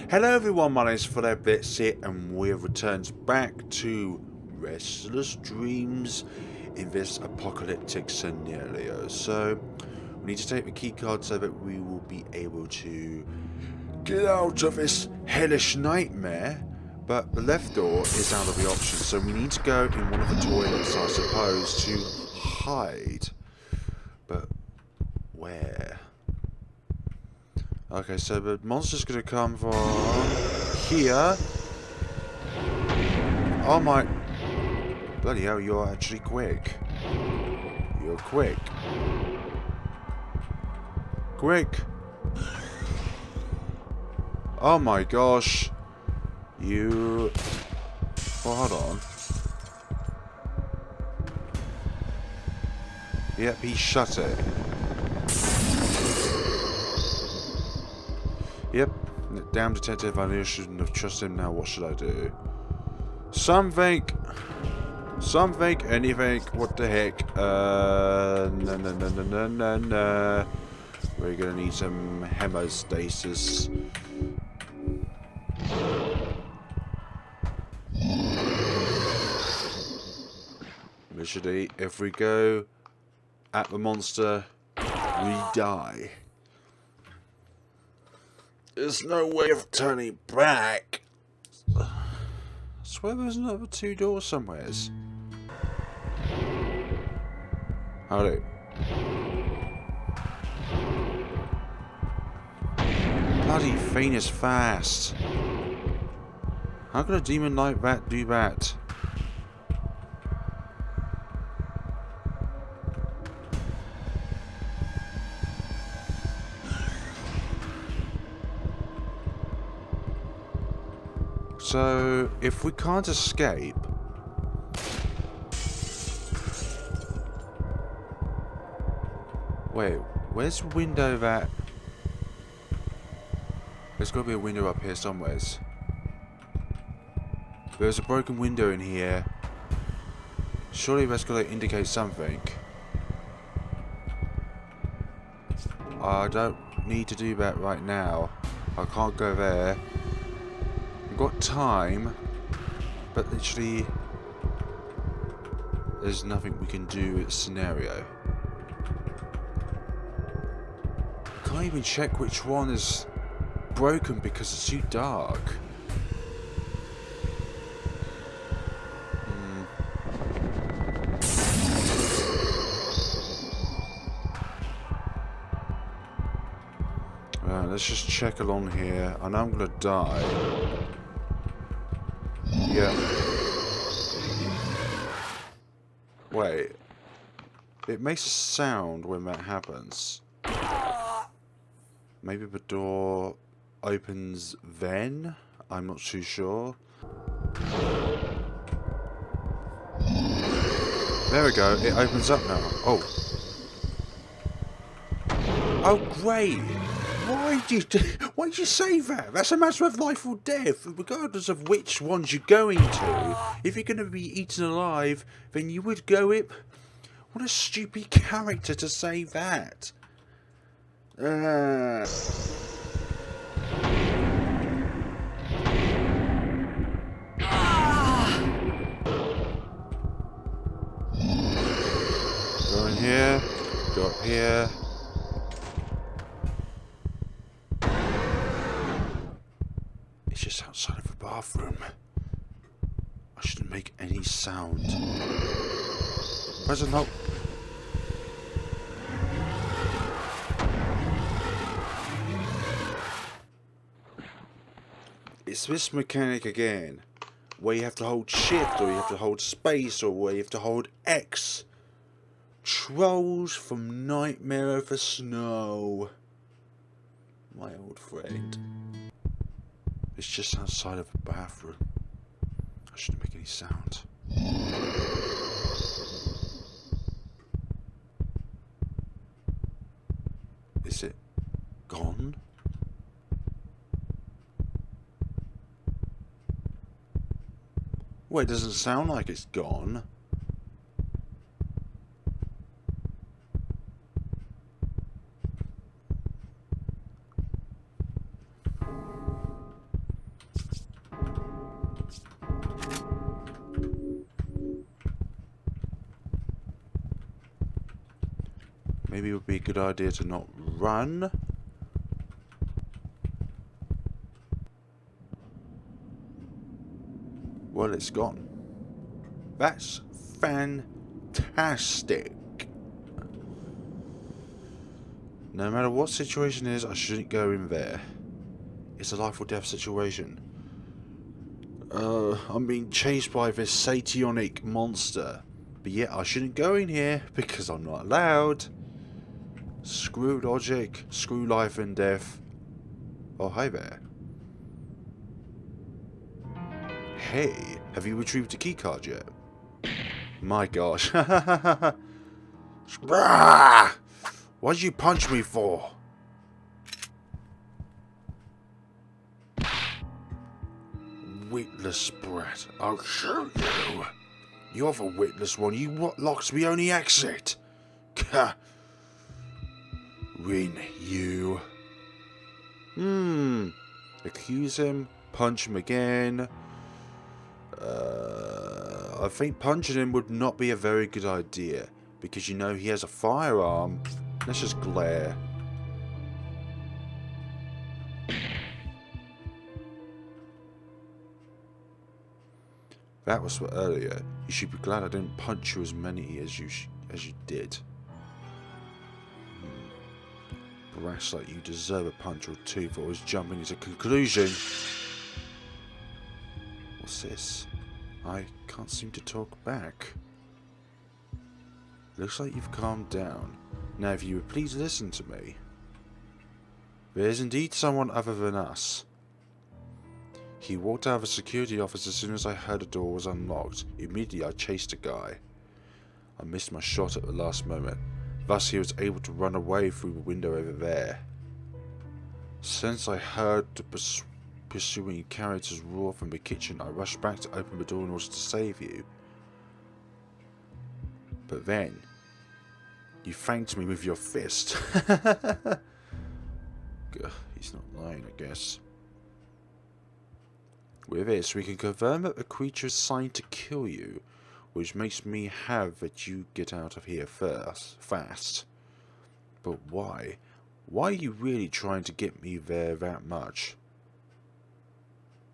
Hello everyone, my name is FlareBlitzed and we have returned back to Restless Dreams in this apocalyptic scenario. So, we need to take the key card so that we will be able to get out of this hellish nightmare. But the left door is out of the option, so we need to go in one of the toilets, I suppose, to hide. But where? Okay, so the monster's gonna come from here. Oh my... Bloody hell, you're actually quick. You're quick. Quick! Oh my gosh. You... Well, hold on. Yep, he shut it. Yep, damn detective, I knew I shouldn't have trusted him. Now what should I do? Something, anything, what the heck? No. We're gonna need some hemostasis. Literally, if we go at the monster, we die. There's no way of turning back. I swear there's another two doors somewheres. Howdy. Bloody thing is fast. How could a demon like that do that? So, if we can't escape... Wait, where's the window that... There's got to be a window up here somewheres. There's a broken window in here. Surely that's got to indicate something. I don't need to do that right now. I can't go there. Got time, but literally there's nothing we can do with this scenario. I can't even check which one is broken because it's too dark. Right, let's just check along here. I know I'm gonna die. Yeah. Wait. It makes a sound when that happens. Maybe the door opens then? I'm not too sure. There we go. It opens up now. Oh. Oh, great. Why did you say that? That's a matter of life or death, regardless of which ones you're going to. If you're going to be eaten alive, then you would go it. What a stupid character to say that. Going here, go up here. It's just outside of the bathroom. I shouldn't make any sound. Present hope. It's this mechanic again, where you have to hold shift, or you have to hold space, or where you have to hold X. Trolls from Nightmare Over Snow. My old friend. It's just outside of the bathroom. I shouldn't make any sound. Is it gone? Well, it doesn't sound like it's gone. maybe it would be a good idea to not run. Well, it's gone. That's fantastic. No matter what situation it is, I shouldn't go in there. It's a life or death situation. I'm being chased by this CHTHONIan monster. But yet I shouldn't go in here because I'm not allowed. Screw logic, screw life and death. Oh, hi there. Hey, have you retrieved the keycard yet? My gosh. What did you punch me for? Witless brat, I'll show you. You're the witless one. You what locks me only exit. Renn, you. Accuse him. Punch him again. I think punching him would not be a very good idea. Because you know he has a firearm. Let's just glare. That was for earlier. You should be glad I didn't punch you as many as you did. Brass like you deserve a punch or two for always jumping to conclusion. What's this? I can't seem to talk back. Looks like you've calmed down. Now if you would please listen to me. There is indeed someone other than us. He walked out of a security office as soon as I heard the door was unlocked. Immediately I chased the guy. I missed my shot at the last moment. Thus he was able to run away through the window over there. Since I heard the pursuing characters roar from the kitchen, I rushed back to open the door in order to save you. But then, you thanked me with your fist. He's not lying, I guess. With this, we can confirm that the creature is signed to kill you, which makes me have that you get out of here fast. But why? Why are you really trying to get me there that much?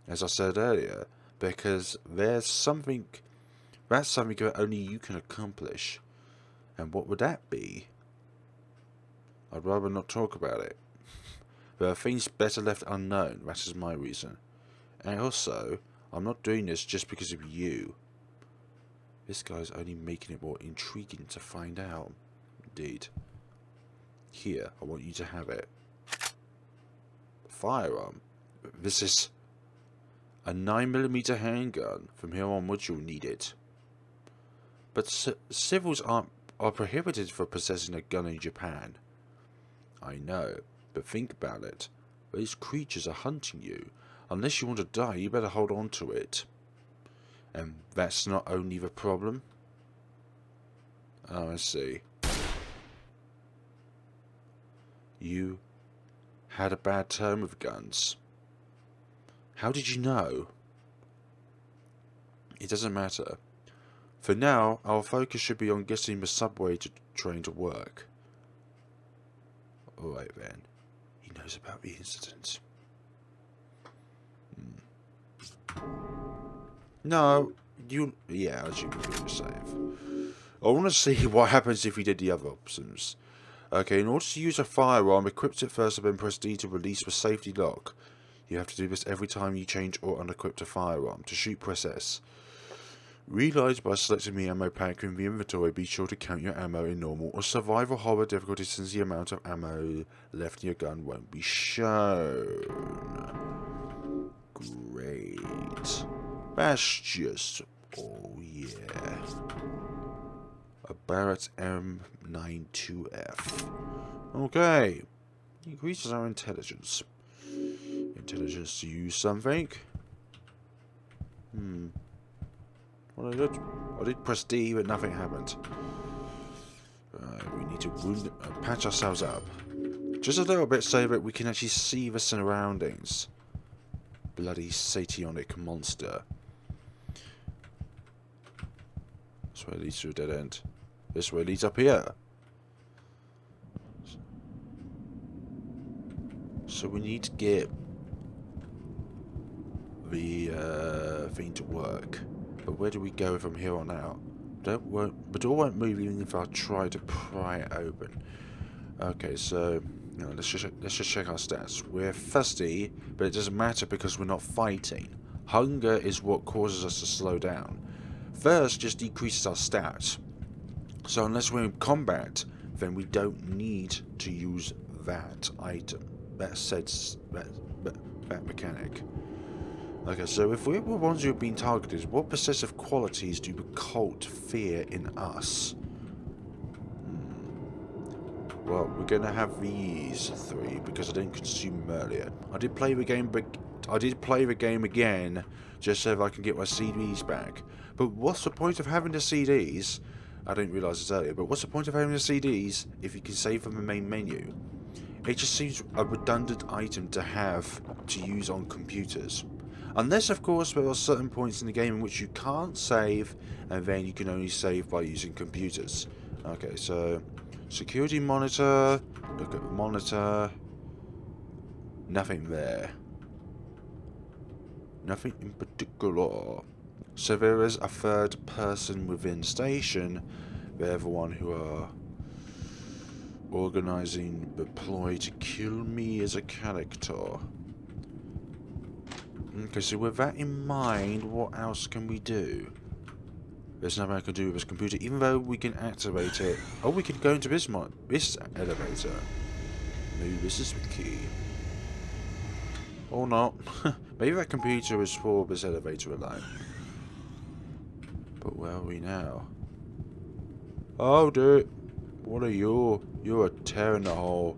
As I said earlier, because that's something that only you can accomplish. And what would that be? I'd rather not talk about it. There are things better left unknown, that is my reason. And also, I'm not doing this just because of you. This guy's only making it more intriguing to find out. Indeed. Here, I want you to have it. Firearm. This is a 9mm handgun. From here onwards, you'll need it. But civils are prohibited for possessing a gun in Japan. I know, but think about it. These creatures are hunting you. Unless you want to die, you better hold on to it. And that's not only the problem. Oh, I see. You had a bad term with guns. How did you know? It doesn't matter. For now, our focus should be on getting the subway train to work. Alright then. He knows about the incident. No, yeah, as you can save. I want to see what happens if we did the other options. Okay, in order to use a firearm, equip it first and then press D to release the safety lock. You have to do this every time you change or unequip a firearm. To shoot, press S. Reload by selecting the ammo pack in the inventory. Be sure to count your ammo in normal or survival horror difficulty, since the amount of ammo left in your gun won't be shown. Great. That's just... oh yeah. A Barrett M92F. Okay. Increases our intelligence. Intelligence to use something. Well, I did press D, but nothing happened. We need to patch ourselves up. Just a little bit so that we can actually see the surroundings. Bloody CHTHONIan monster. This way leads to a dead end. This way leads up here. so we need to get the thing to work. But where do we go from here on out? The door won't move even if I try to pry it open. Okay, so let's just check our stats. We're thirsty, but it doesn't matter because we're not fighting. Hunger is what causes us to slow down. Thirst just decreases our stats. So unless we're in combat, then we don't need to use that item. That mechanic. Okay, so if we're the ones who have been targeted, what possessive qualities do the cult fear in us? Well, we're going to have these 3 because I didn't consume them earlier. I did play the game, but I did play the game again just so that I can get my CDs back. But what's the point of having the CDs? I didn't realise this earlier, but what's the point of having the CDs if you can save from the main menu? It just seems a redundant item to have to use on computers. Unless, of course, there are certain points in the game in which you can't save, and then you can only save by using computers. Okay, so security monitor, look at the monitor, nothing there. Nothing in particular. So there is a third person within station. They're the one who are organising the ploy to kill me as a character. Okay, so with that in mind, what else can we do? There's nothing I can do with this computer, even though we can activate it. Oh, we can go into this elevator. Maybe this is the key. Or not. Maybe that computer is for this elevator alone. But where are we now? Oh, dude. What are you? You are tearing the hole.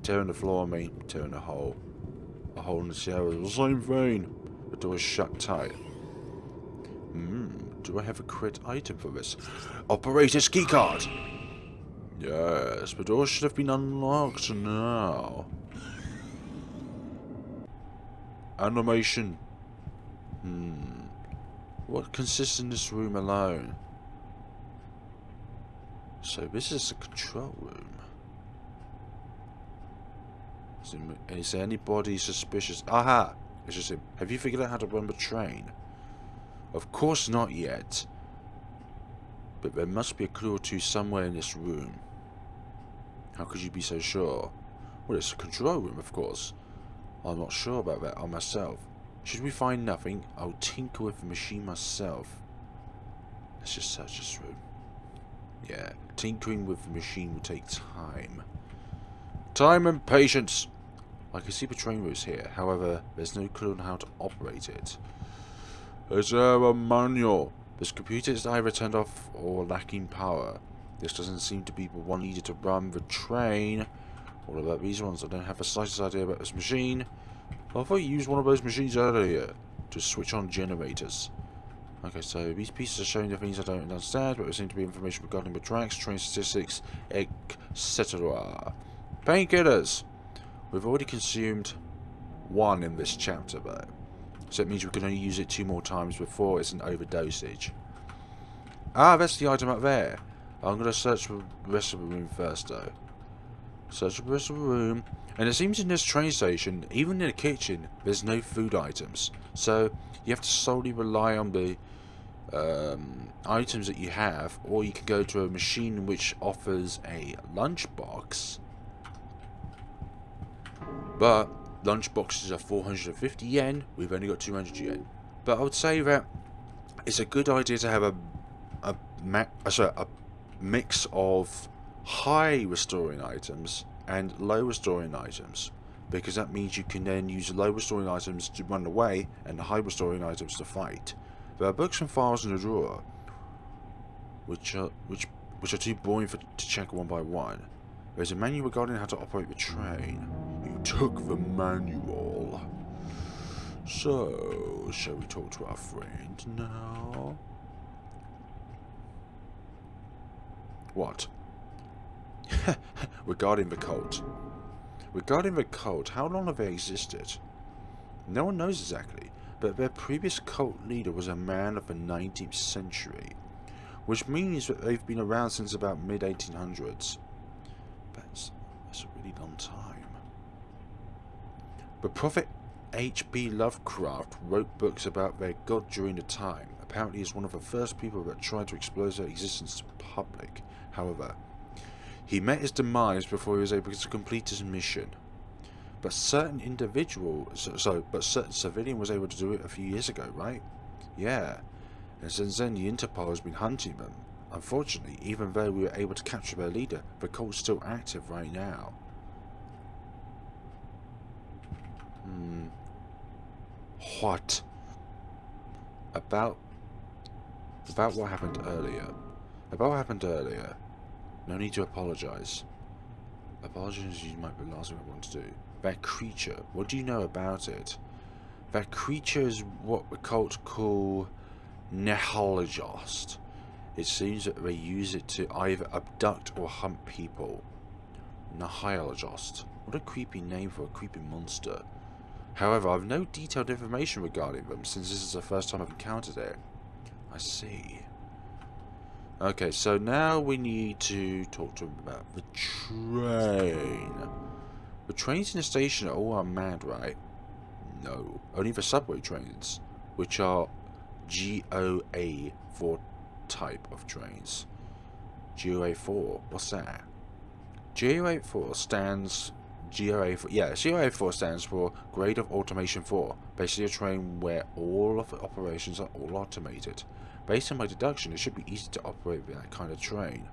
Tearing the floor, I mean. Tearing the hole. A hole in the shower is the same thing. The door is shut tight. Do I have a crit item for this? Operator's keycard! Yes, the door should have been unlocked now. Animation. What consists in this room alone? So this is the control room. Is there anybody suspicious? Aha! It's just him. Have you figured out how to run the train? Of course not yet. But there must be a clue or two somewhere in this room. How could you be so sure? Well, it's a control room, of course. I'm not sure about that on myself. Should we find nothing, I'll tinker with the machine myself. Let's just search this room. Yeah, tinkering with the machine will take time. Time and patience! I can see the train routes here, however, there's no clue on how to operate it. Is there a manual? This computer is either turned off or lacking power. This doesn't seem to be the one needed to run the train. What about these ones? I don't have the slightest idea about this machine. I thought you used one of those machines earlier to switch on generators. Okay, so these pieces are showing the things I don't understand, but there seems to be information regarding the tracks, train statistics, etc. Painkillers! We've already consumed 1 in this chapter, though. So it means we can only use it 2 more times before it's an overdosage. Ah, that's the item up there. I'm going to search for the rest of the room first, though. Search for the rest of the room. And it seems in this train station, even in the kitchen, there's no food items. So you have to solely rely on the items that you have, or you can go to a machine which offers a lunchbox. But lunchboxes are 450 yen, we've only got 200 yen. But I would say that it's a good idea to have a mix of high restoring items and low restoring items, because that means you can then use the low restoring items to run away and the high restoring items to fight. There are books and files in the drawer, which are too boring to check one by one. There's a manual regarding how to operate the train. You took the manual. So, shall we talk to our friend now? What? Regarding the cult. Regarding the cult, how long have they existed? No one knows exactly, but their previous cult leader was a man of the 19th century, which means that they've been around since about mid-1800s. That's a really long time. The prophet H.P. Lovecraft wrote books about their god during the time. Apparently, he's one of the first people that tried to expose their existence to the public. However, he met his demise before he was able to complete his mission. But certain certain civilian was able to do it a few years ago, right? Yeah. And since then, the Interpol has been hunting them. Unfortunately, even though we were able to capture their leader, the cult's still active right now. What? About what happened earlier. About what happened earlier. No need to apologize. Apologies might be the last thing I want to do. That creature, what do you know about it? That creature is what the cult call Nihilogist. It seems that they use it to either abduct or hunt people. Nihilogist. What a creepy name for a creepy monster. However, I have no detailed information regarding them since this is the first time I've encountered it. I see. Okay, so now we need to talk to him about the train. The trains in the station are all unmanned, right? No, only the subway trains, which are GOA4 type of trains. GOA4, what's that? GOA4 stands for Grade of Automation 4. Basically a train where all of the operations are all automated. Based on my deduction, it should be easy to operate that kind of train.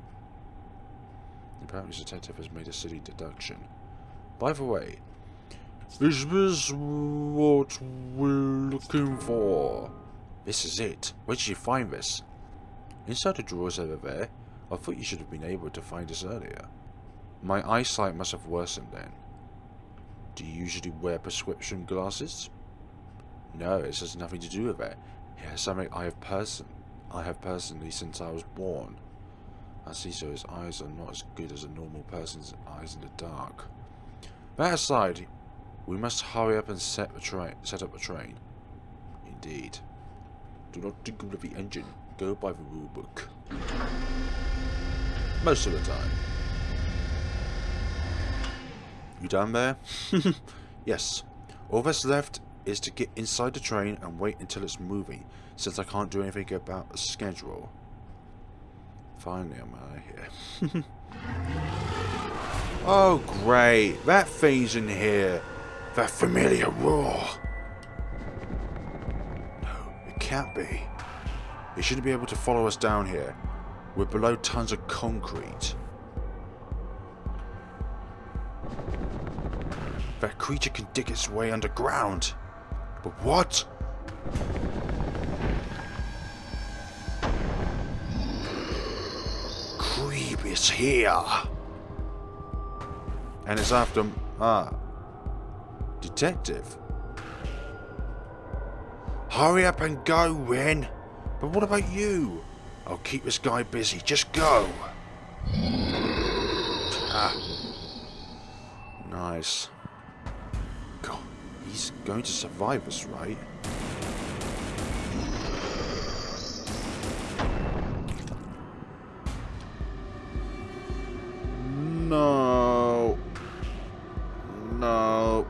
Apparently the detective has made a silly deduction. By the way, is this what we're looking for? This is it. Where did you find this? Inside the drawers over there. I thought you should have been able to find this earlier. My eyesight must have worsened then. Do you usually wear prescription glasses? No, it has nothing to do with it. It has something I have personally since I was born. I see, so his eyes are not as good as a normal person's eyes in the dark. That aside, we must hurry up and set up the train. Indeed. Do not tinker with the engine. Go by the rule book. Most of the time. You done there? Yes. All that's left is to get inside the train and wait until it's moving, since I can't do anything about the schedule. Finally, I'm out of here. Oh, great. That thing's in here. That familiar roar. No, it can't be. It shouldn't be able to follow us down here. We're below tons of concrete. That creature can dig its way underground. But what? Creep is here. And it's after... Detective. Hurry up and go, Renn. But what about you? I'll keep this guy busy. Just go. Nice. God, he's going to survive us, right? No. No.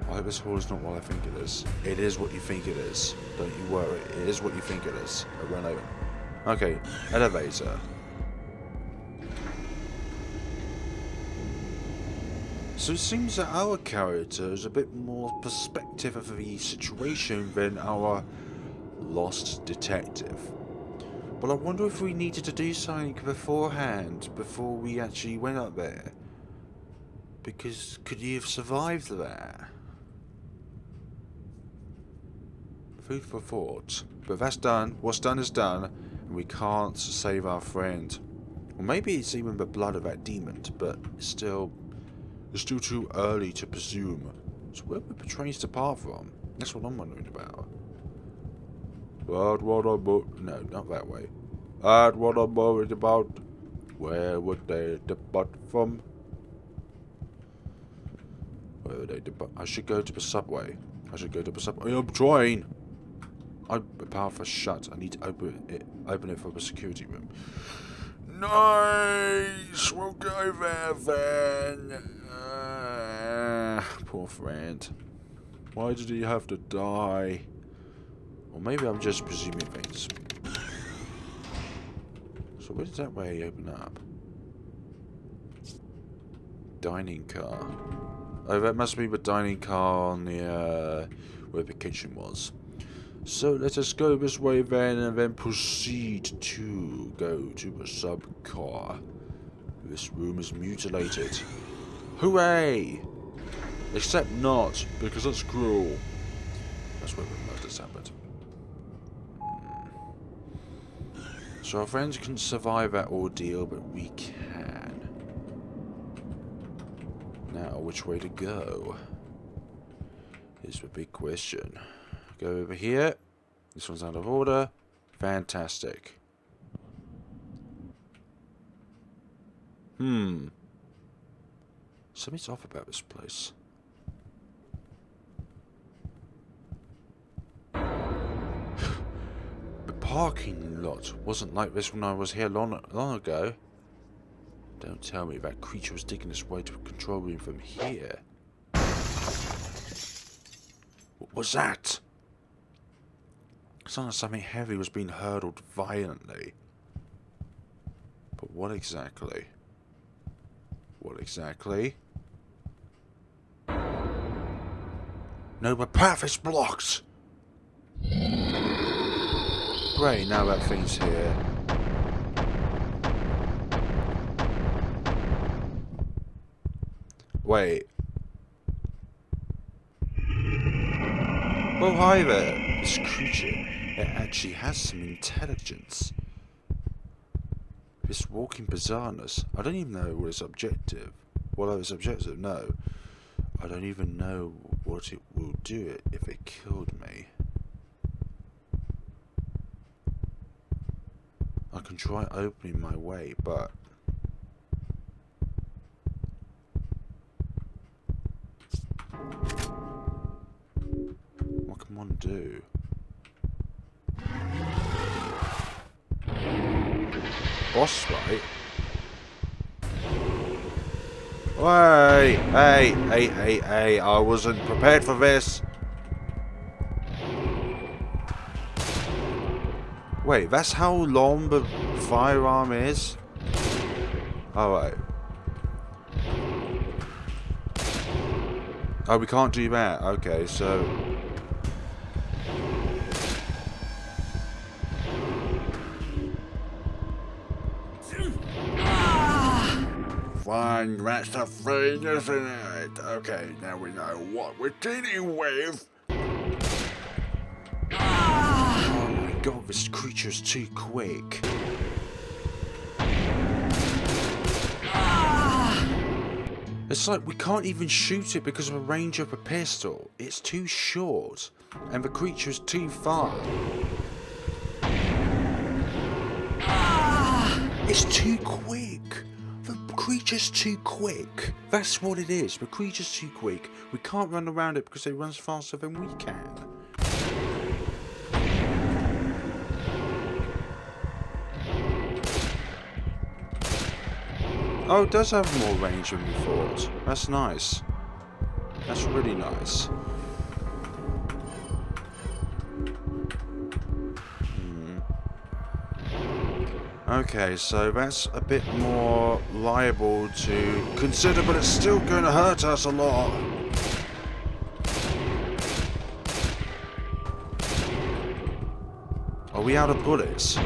I hope this hall is not what I think it is. It is what you think it is. Don't you worry. It is what you think it is. I went over. Okay, elevator. So it seems that our character is a bit more perspective of the situation than our lost detective. But I wonder if we needed to do something beforehand, before we actually went up there. Because could you have survived that? Food for thought. But that's done. What's done is done. And we can't save our friend. Or maybe it's even the blood of that demon. But still... it's still too early to presume. So where would the trains depart from? That's what I'm wondering about. But what I'm... no, not that way. That's what I'm worried about. Where would they depart from? Where would they depart? I should go to the subway. I should go to the subway. I'm trying. The path is shut. I need to open it. Open it for a security room. Nice! We'll go there then. Poor friend. Why did he have to die? Or maybe I'm just presuming things. So where does that way open up? Dining car. Oh, that must be the dining car on the, where the kitchen was. So let us go this way then, and then proceed to go to the sub-car. This room is mutilated. Hooray! Except not, because that's cruel. That's where the murders happened. So our friends can survive that ordeal, but we can. Now, which way to go? Is the big question. Go over here. This one's out of order. Fantastic. Something's off about this place. The parking lot wasn't like this when I was here long ago. Don't tell me that creature was digging its way to a control room from here. What was that? It sounded like something heavy was being hurled violently. But what exactly? What exactly? No, the path is blocked! Great, now that thing's here. Wait. Well, hi there. This creature, it actually has some intelligence. This walking bizarreness, I don't even know what its objective. Well, its objective, no. I don't even know what it will do if it killed me. I can try opening my way, but... what can one do? Boss fight? Hey, I wasn't prepared for this. Wait, that's how long the firearm is? Alright. Oh, we can't do that. Okay, so... fine, that's the thing, isn't it? Okay, now we know what we're dealing with. Oh my god, this creature's too quick. It's like we can't even shoot it because of the range of a pistol. It's too short, and the creature's too far. It's too quick. The creature's too quick. That's what it is. The creature's too quick. We can't run around it because it runs faster than we can. Oh, it does have more range than we thought. That's nice. That's really nice. Okay, so that's a bit more liable to consider, but it's still going to hurt us a lot. Are we out of bullets?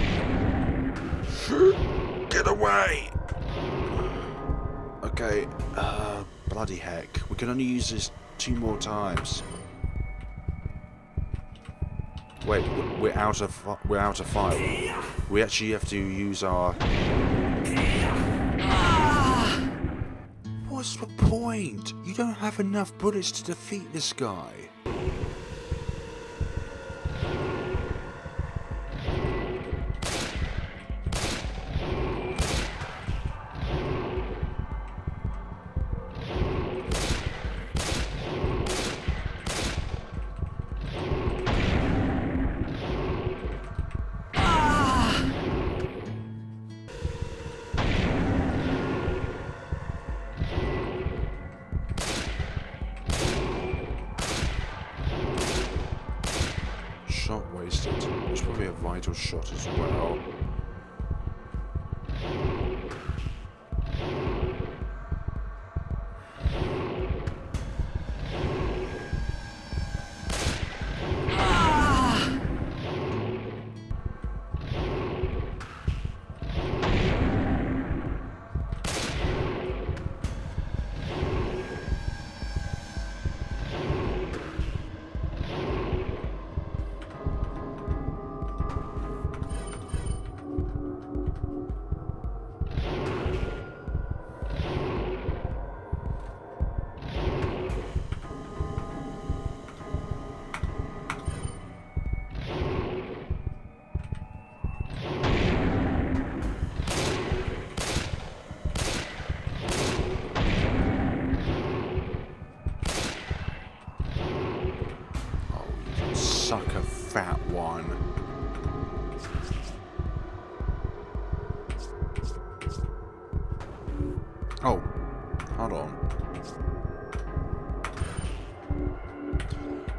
Get away! Okay, bloody heck. We can only use this 2 more times. Wait, we're out of fire. We actually have to use our... What's the point? You don't have enough bullets to defeat this guy. title shot as well. Sucker fat one. Oh, hold on.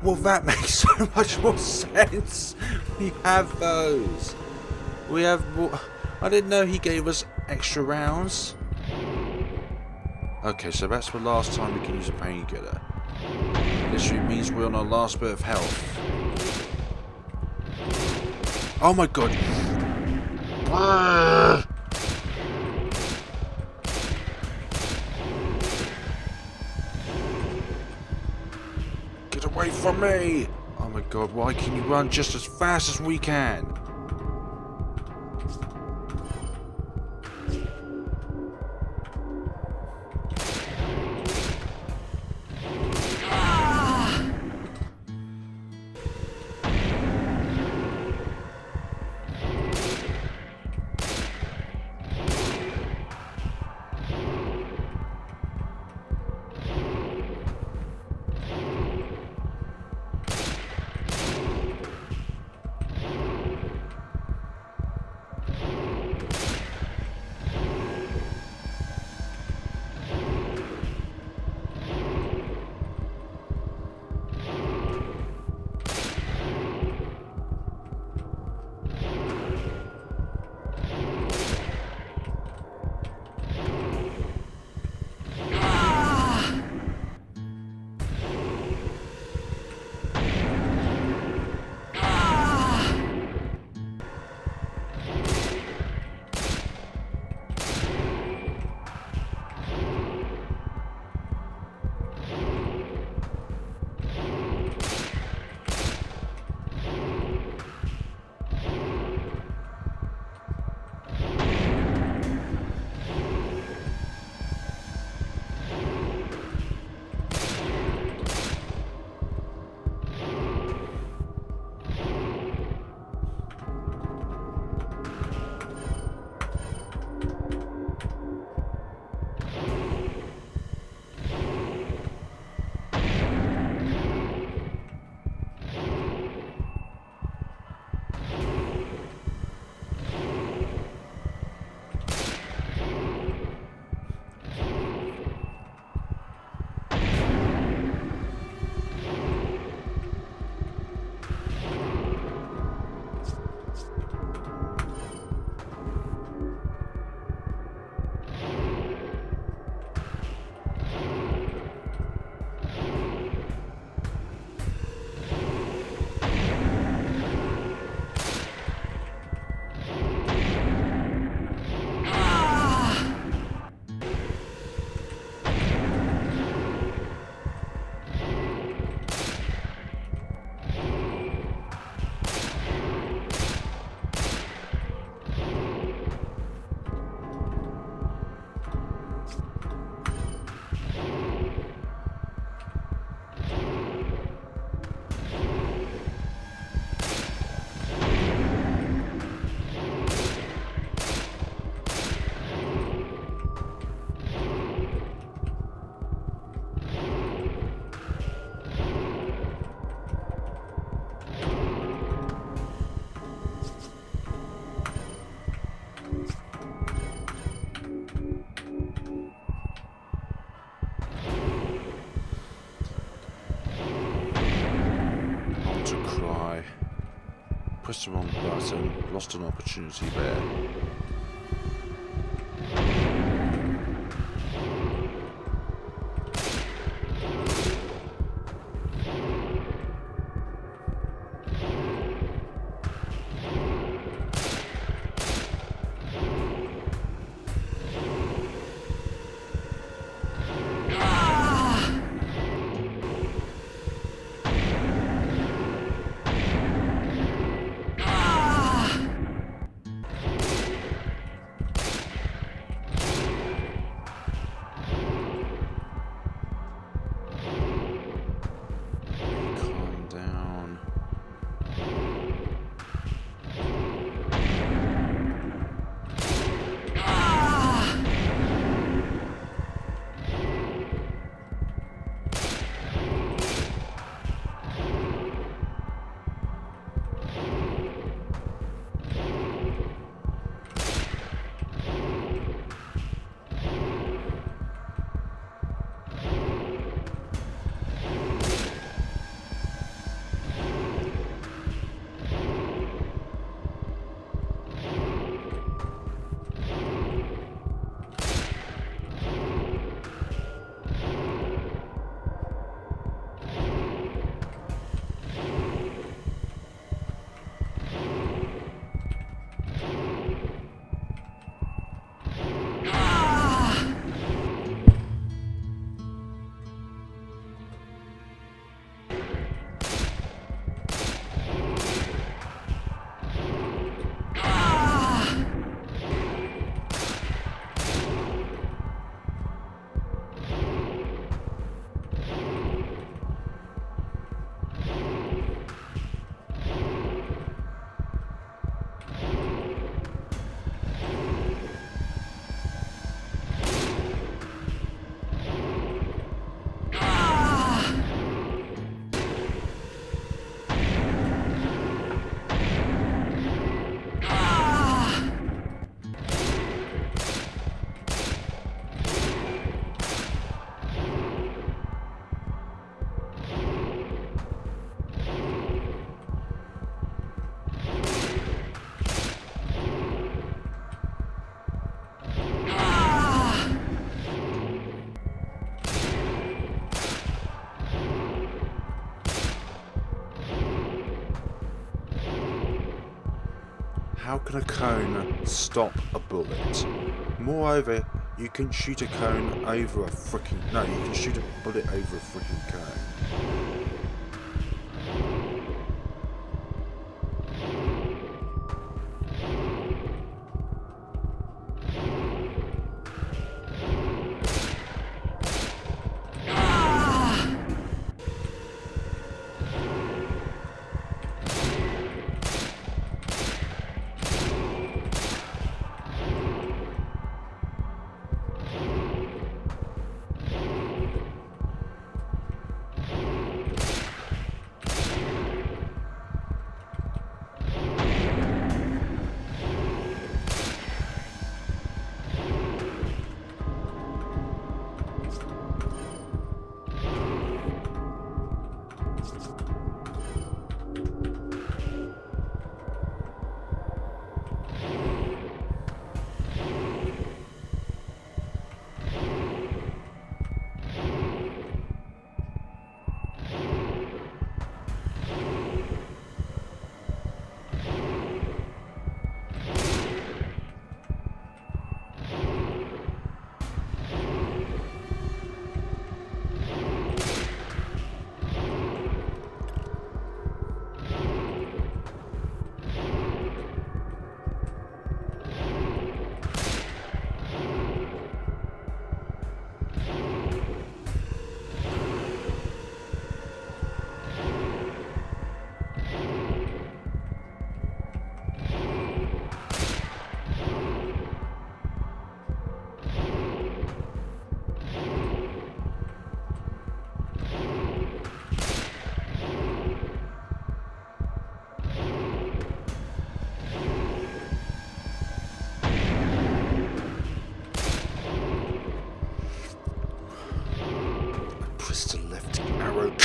Well, that makes so much more sense. We have those. We have. I didn't know he gave us extra rounds. Okay, so that's the last time we can use a painkiller. Literally means we're on our last bit of health. Oh my god. Get away from me! Oh my god, why can you run just as fast as we can? pressed the wrong button. Lost an opportunity there. How can a cone stop a bullet? Moreover, you can shoot a cone over a freaking... No, you can shoot a bullet over a freaking cone.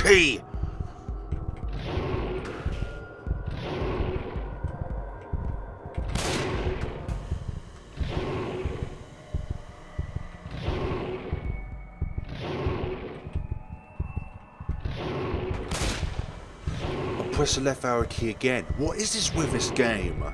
key! press the left arrow key again. What is this with this game?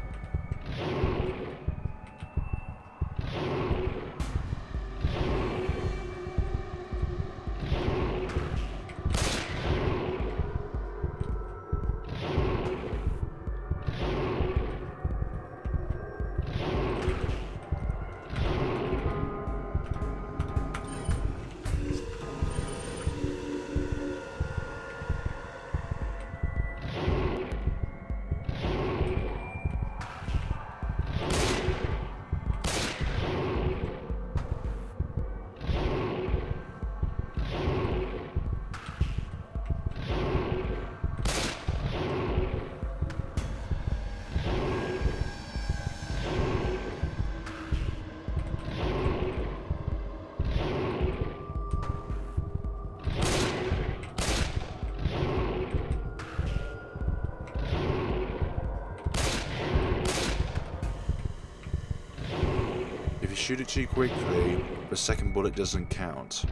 If you shoot it too quickly, the second bullet doesn't count.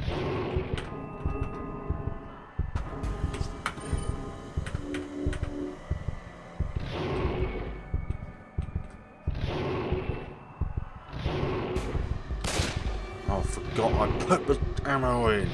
Oh, I forgot I put the ammo in.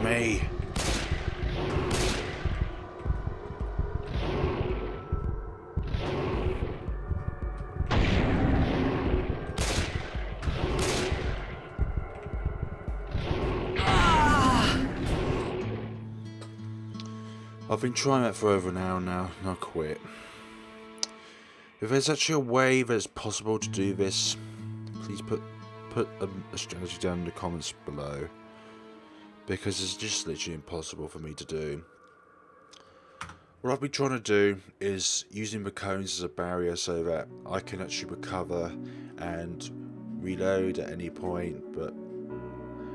me. I've been trying that for over an hour now, and I quit. If there's actually a way that it's possible to do this, please put a strategy down in the comments below, because it's just literally impossible for me to do. What I've been trying to do is using the cones as a barrier so that I can actually recover and reload at any point,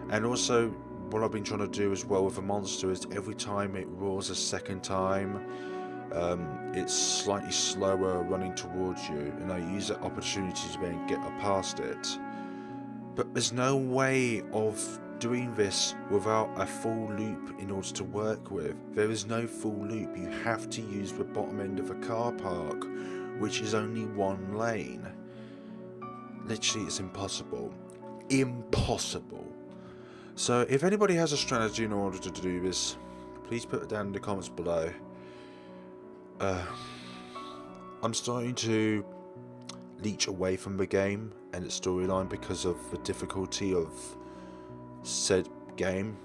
and also what I've been trying to do as well with a monster is every time it roars a second time, it's slightly slower running towards you, and I use that opportunity to then get past it. But there's no way of doing this without a full loop in order to work with. There is no full loop. You have to use the bottom end of a car park, which is only one lane. Literally, it's impossible. Impossible. So if anybody has a strategy in order to do this, please put it down in the comments below. I'm starting to leech away from the game and its storyline because of the difficulty of said game.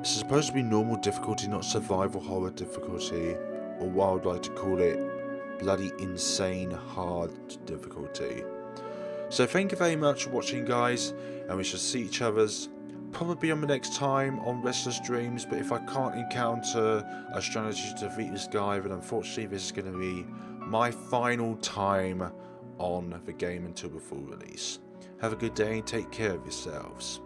This is supposed to be normal difficulty, not survival horror difficulty, or what I would like to call it, bloody insane hard difficulty. So thank you very much for watching, guys, and we shall see each other's probably on the next time on Restless Dreams. But if I can't encounter a strategy to defeat this guy, then unfortunately this is going to be my final time on the game until the full release. Have a good day and take care of yourselves.